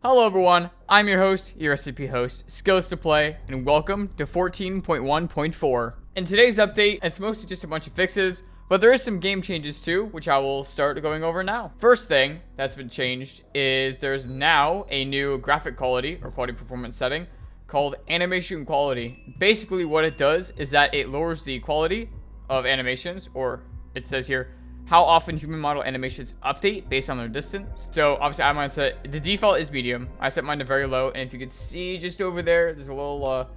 Hello everyone, I'm your host, your SCP host, Skills to Play, and welcome to 14.1.4. In today's update, it's mostly just a bunch of fixes, but there is some game changes too, which I will start going over now. First thing that's been changed is there's now a new graphic quality, or quality performance setting, called animation quality. Basically what it does is that it lowers the quality of animations, or it says here, how often human model animations update based on their distance. So obviously I might set, the default is medium. I set mine to very low, and if you can see just over there, there's a little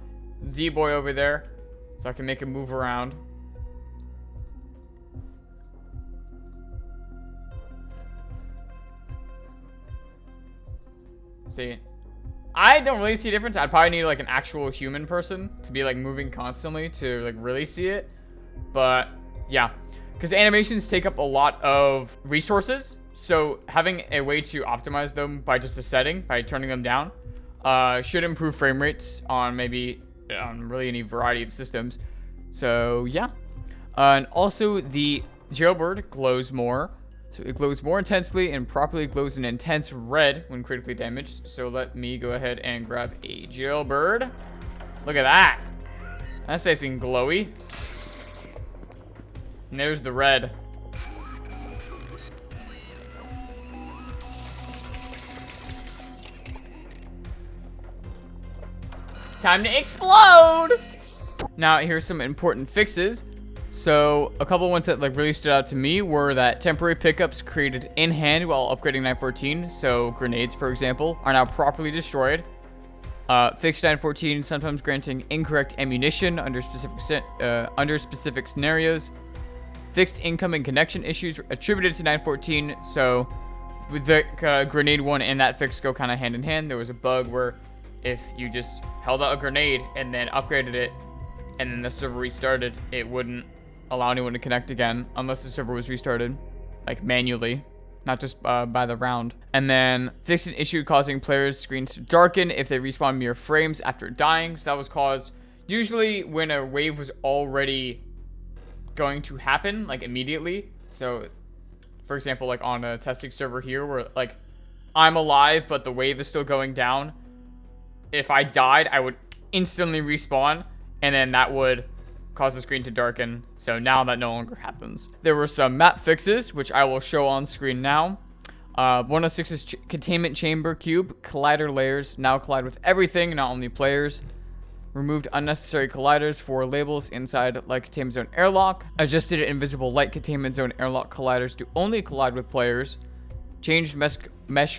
Z-boy over there. So I can make him move around. See, I don't really see a difference. I'd probably need like an actual human person to be like moving constantly to like really see it. But yeah. Because animations take up a lot of resources, so having a way to optimize them by just a setting, by turning them down, should improve frame rates on really any variety of systems. So yeah. And also the jailbird glows more. So it glows more intensely and properly glows an intense red when critically damaged. So let me go ahead and grab a jailbird. Look at that. That's nice and glowy. And there's the red. Time to explode! Now, here's some important fixes. So, a couple ones that like really stood out to me were that temporary pickups created in hand while upgrading 914, so grenades, for example, are now properly destroyed. Fixed 914, sometimes granting incorrect ammunition under specific scenarios. Fixed incoming connection issues attributed to 914, so with the grenade one and that fix go kind of hand in hand. There was a bug where if you just held out a grenade and then upgraded it and then the server restarted, it wouldn't allow anyone to connect again unless the server was restarted, like manually, not just by the round. And then fixed an issue causing players' screens to darken if they respawn mere frames after dying. So that was caused usually when a wave was already going to happen like immediately. So for example, like on a testing server here where like I'm alive but the wave is still going down, if I died I would instantly respawn and then that would cause the screen to darken. So now that no longer happens. There were some map fixes which I will show on screen now. 106's containment chamber cube collider layers now collide with everything, not only players. Removed unnecessary colliders for labels inside light containment zone airlock. Adjusted invisible light containment zone airlock colliders to only collide with players. Changed mesh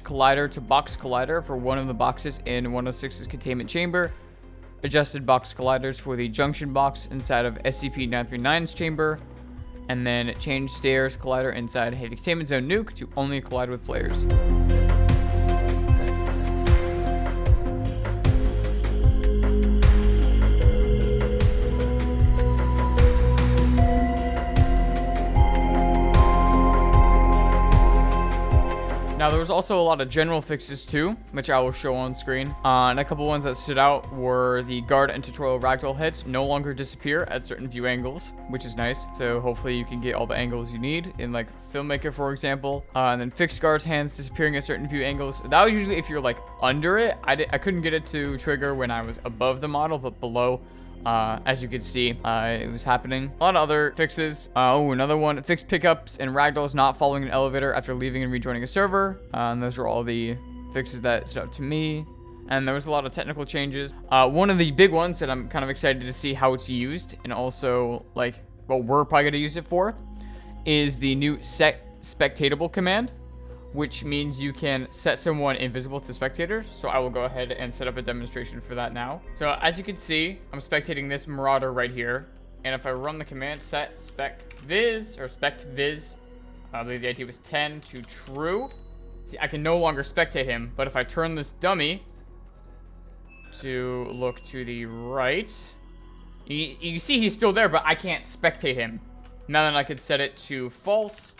collider to box collider for one of the boxes in 106's containment chamber. Adjusted box colliders for the junction box inside of SCP-939's chamber. And then changed stairs collider inside heavy containment zone nuke to only collide with players. Now, there was also a lot of general fixes too, which I will show on screen. And a couple ones that stood out were the guard and tutorial ragdoll heads no longer disappear at certain view angles, which is nice. So hopefully you can get all the angles you need in like Filmmaker, for example. And then fixed guards hands disappearing at certain view angles. That was usually if you're like under it. I couldn't get it to trigger when I was above the model, but below. As you can see, it was happening. A lot of other fixes. Another one. Fixed pickups and ragdolls not following an elevator after leaving and rejoining a server. And those are all the fixes that stood out to me. And there was a lot of technical changes. One of the big ones that I'm kind of excited to see how it's used, and also like what we're probably going to use it for, is the new set spectatable command, which means you can set someone invisible to spectators. So I will go ahead and set up a demonstration for that now. So as you can see, I'm spectating this marauder right here. And if I run the command set spectviz, or spectviz, I believe the ID was 10 to true. See, I can no longer spectate him, but if I turn this dummy to look to the right, you see he's still there, but I can't spectate him. Now then I could set it to false,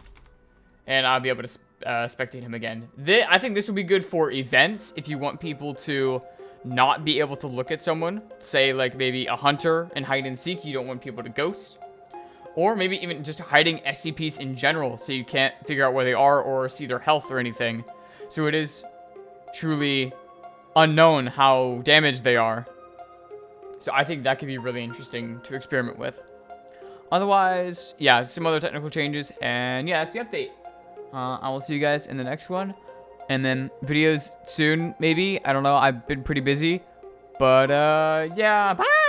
and I'll be able to spectate him again. I think this will be good for events if you want people to not be able to look at someone. Say like maybe a hunter in hide and seek, you don't want people to ghost. Or maybe even just hiding SCPs in general, so you can't figure out where they are or see their health or anything. So it is truly unknown how damaged they are. So I think that could be really interesting to experiment with. Otherwise, yeah, some other technical changes, and yeah, that's the update. I will see you guys in the next one, and then videos soon, maybe. I don't know. I've been pretty busy, but yeah, bye.